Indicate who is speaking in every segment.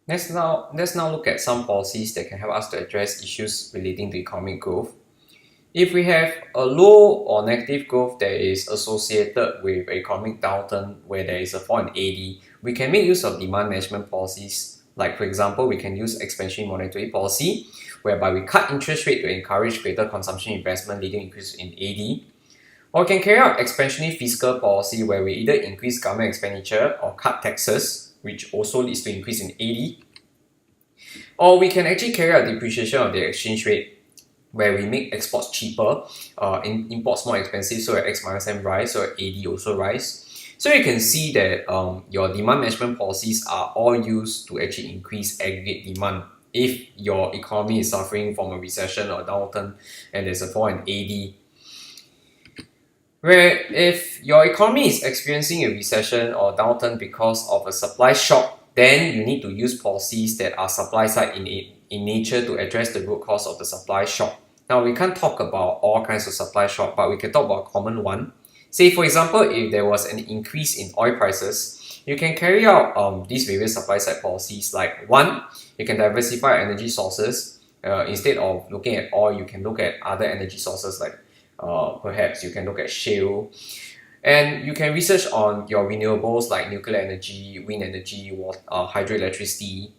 Speaker 1: Let's now look at some policies that can help us to address issues relating to economic growth. If we have a low or negative growth that is associated with an economic downturn where there is a fall in AD, we can make use of demand management policies. Like for example, we can use expansionary monetary policy, whereby we cut interest rate to encourage greater consumption investment leading to increase in AD. Or we can carry out expansionary fiscal policy where we either increase government expenditure or cut taxes, which also leads to increase in AD. Or we can actually carry out depreciation of the exchange rate where we make exports cheaper, imports more expensive, so X minus M rise, so AD also rise. So you can see that your demand management policies are all used to actually increase aggregate demand. If your economy is suffering from a recession or downturn and there's a fall in AD, where if your economy is experiencing a recession or downturn because of a supply shock, then you need to use policies that are supply side in nature to address the root cause of the supply shock. Now, we can't talk about all kinds of supply shock, but we can talk about a common one. Say, for example, if there was an increase in oil prices, you can carry out these various supply side policies. Like one, you can diversify energy sources. Instead of looking at oil, you can look at other energy sources like perhaps you can look at shale. And you can research on your renewables like nuclear energy, wind energy, hydroelectricity.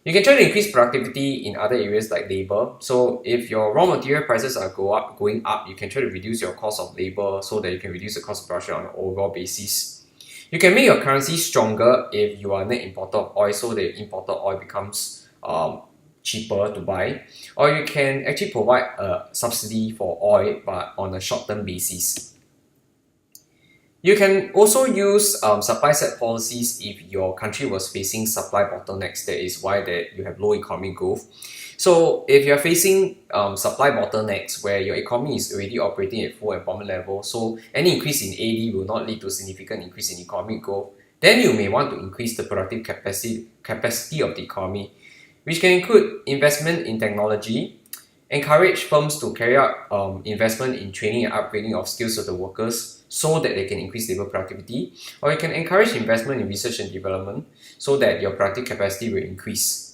Speaker 1: You can try to increase productivity in other areas like labor. So if your raw material prices are going up, you can try to reduce your cost of labor so that you can reduce the cost of production on an overall basis. You can make your currency stronger if you are a net importer of oil, so that imported oil becomes cheaper to buy. Or you can actually provide a subsidy for oil but on a short-term basis. You can also use supply side policies if your country was facing supply bottlenecks. That is why that you have low economic growth. So if you're facing supply bottlenecks where your economy is already operating at full employment level, so any increase in AD will not lead to significant increase in economic growth, then you may want to increase the productive capacity of the economy, which can include investment in technology, encourage firms to carry out investment in training and upgrading of skills of the workers so that they can increase labor productivity, or you can encourage investment in research and development so that your productive capacity will increase.